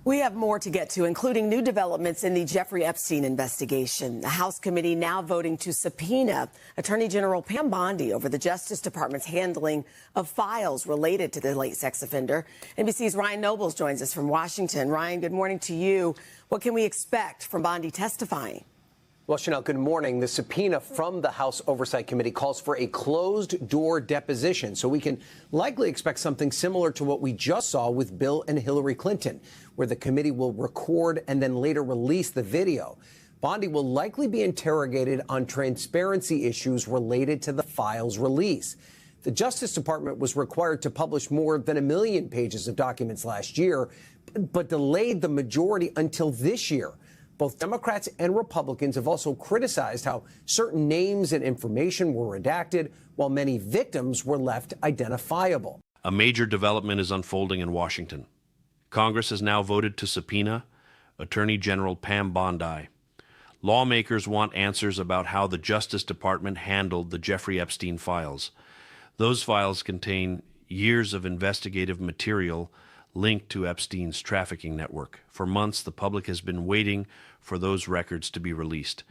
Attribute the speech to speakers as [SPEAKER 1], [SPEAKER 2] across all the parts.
[SPEAKER 1] We have more to get to, including new developments in the Jeffrey Epstein investigation. The House committee now voting to subpoena Attorney General Pam Bondi over the Justice Department's handling of files related to the late sex offender. NBC's Ryan Nobles joins us from Washington. Ryan, good morning to you. What can we expect from Bondi testifying?
[SPEAKER 2] Well, Chanel, good morning. The subpoena from the House Oversight Committee calls for a closed-door deposition, so we can likely expect something similar to what we just saw with Bill and Hillary Clinton, where the committee will record and then later release the video. Bondi will likely be interrogated on transparency issues related to the file's release. The Justice Department was required to publish more than 1 million pages of documents last year, but delayed the majority until this year. Both Democrats and Republicans have also criticized how certain names and information were redacted, while many victims were left identifiable.
[SPEAKER 3] A major development is unfolding in Washington. Congress has now voted to subpoena Attorney General Pam Bondi. Lawmakers want answers about how the Justice Department handled the Jeffrey Epstein files. Those files contain years of investigative material linked to Epstein's trafficking network. For months, the public has been waiting for those records to be released,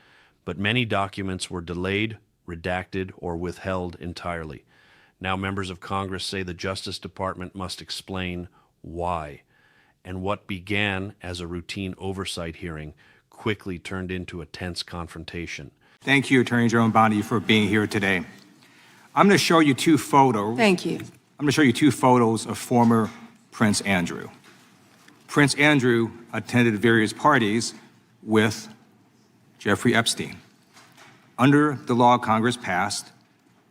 [SPEAKER 3] but many documents were delayed, redacted, or withheld entirely. Now members of Congress say the Justice Department must explain why, and what began as a routine oversight hearing quickly turned into a tense confrontation.
[SPEAKER 4] Thank you, Attorney General Bondi, for being here today. I'm going to show you two photos.
[SPEAKER 5] Thank you.
[SPEAKER 4] I'm going to show you two photos of former Prince Andrew. Prince Andrew attended various parties with Jeffrey Epstein. Under the law Congress passed,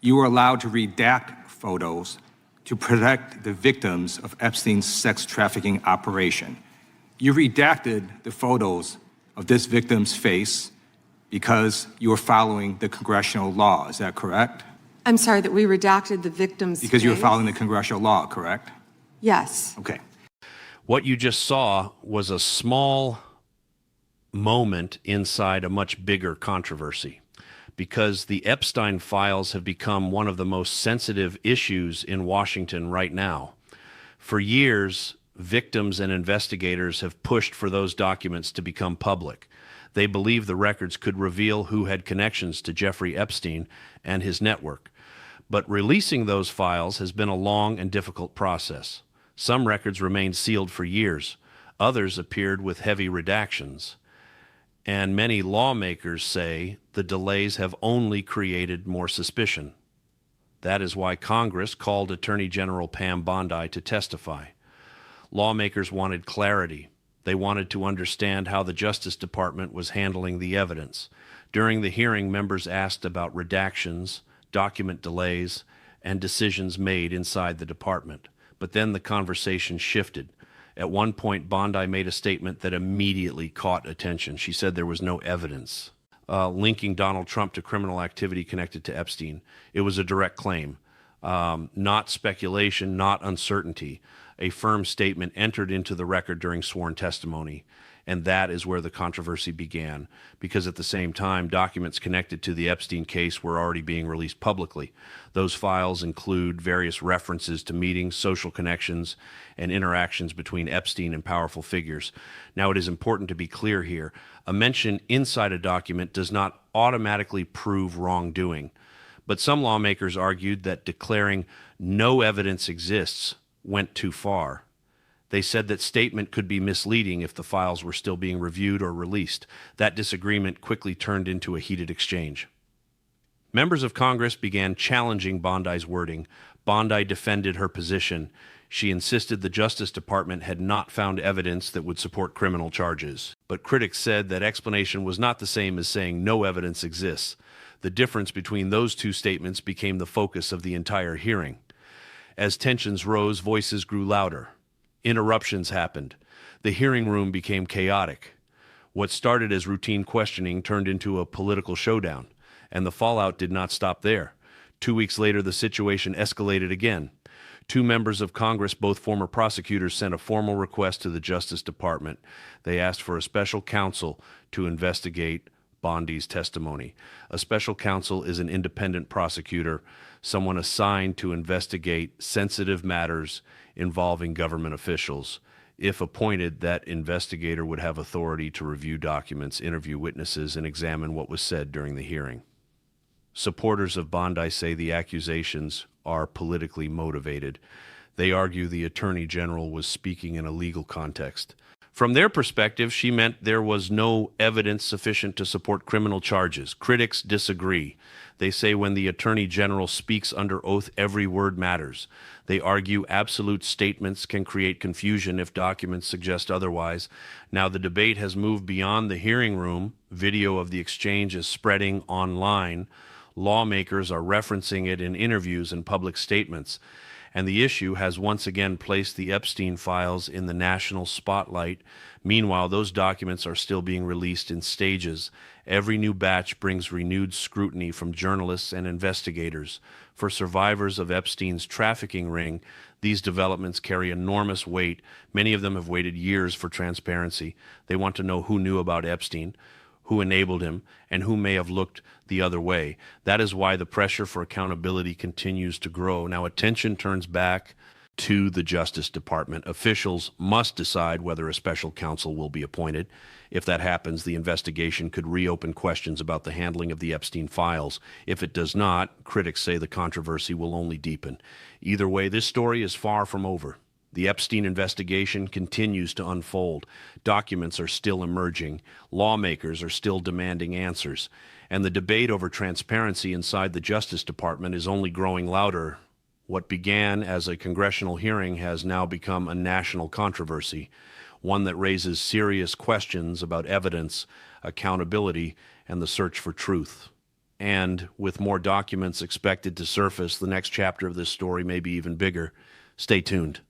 [SPEAKER 4] you were allowed to redact photos to protect the victims of Epstein's sex trafficking operation. You redacted the photos of this victim's face because you were following the congressional law. Is that correct?
[SPEAKER 5] I'm sorry, that we redacted the victim's
[SPEAKER 4] Because you were
[SPEAKER 5] face?
[SPEAKER 4] following the congressional law, correct?
[SPEAKER 5] Yes.
[SPEAKER 4] Okay.
[SPEAKER 3] What you just saw was a small moment inside a much bigger controversy, because the Epstein files have become one of the most sensitive issues in Washington right now. For years, victims and investigators have pushed for those documents to become public. They believe the records could reveal who had connections to Jeffrey Epstein and his network. But releasing those files has been a long and difficult process. Some records remained sealed for years. Others appeared with heavy redactions. And many lawmakers say the delays have only created more suspicion. That is why Congress called Attorney General Pam Bondi to testify. Lawmakers wanted clarity. They wanted to understand how the Justice Department was handling the evidence. During the hearing, members asked about redactions, document delays, and decisions made inside the department. But then the conversation shifted. At one point, Bondi made a statement that immediately caught attention. She said there was no evidence linking Donald Trump to criminal activity connected to Epstein. It was a direct claim, not speculation, not uncertainty. A firm statement entered into the record during sworn testimony. And that is where the controversy began, because at the same time, documents connected to the Epstein case were already being released publicly. Those files include various references to meetings, social connections, and interactions between Epstein and powerful figures. Now, it is important to be clear here. A mention inside a document does not automatically prove wrongdoing. But some lawmakers argued that declaring no evidence exists went too far. They said that statement could be misleading if the files were still being reviewed or released. That disagreement quickly turned into a heated exchange. Members of Congress began challenging Bondi's wording. Bondi defended her position. She insisted the Justice Department had not found evidence that would support criminal charges. But critics said that explanation was not the same as saying no evidence exists. The difference between those two statements became the focus of the entire hearing. As tensions rose, voices grew louder. Interruptions happened. The hearing room became chaotic. What started as routine questioning turned into a political showdown, and the fallout did not stop there. 2 weeks later, the situation escalated again. Two members of Congress, both former prosecutors, sent a formal request to the Justice Department. They asked for a special counsel to investigate Bondi's testimony. A special counsel is an independent prosecutor, someone assigned to investigate sensitive matters involving government officials. If appointed, that investigator would have authority to review documents, interview witnesses, and examine what was said during the hearing. Supporters of Bondi say the accusations are politically motivated. They argue the Attorney General was speaking in a legal context. From their perspective, she meant there was no evidence sufficient to support criminal charges. Critics disagree. They say when the Attorney General speaks under oath, every word matters. They argue absolute statements can create confusion if documents suggest otherwise. Now the debate has moved beyond the hearing room. Video of the exchange is spreading online. Lawmakers are referencing it in interviews and public statements. And the issue has once again placed the Epstein files in the national spotlight. Meanwhile, those documents are still being released in stages. Every new batch brings renewed scrutiny from journalists and investigators. For survivors of Epstein's trafficking ring, these developments carry enormous weight. Many of them have waited years for transparency. They want to know who knew about Epstein, who enabled him, and who may have looked the other way. That is why the pressure for accountability continues to grow. Now, attention turns back to the Justice Department. Officials must decide whether a special counsel will be appointed. If that happens, the investigation could reopen questions about the handling of the Epstein files. If it does not, critics say the controversy will only deepen. Either way, this story is far from over. The Epstein investigation continues to unfold. Documents are still emerging. Lawmakers are still demanding answers. And the debate over transparency inside the Justice Department is only growing louder. What began as a congressional hearing has now become a national controversy, one that raises serious questions about evidence, accountability, and the search for truth. And with more documents expected to surface, the next chapter of this story may be even bigger. Stay tuned.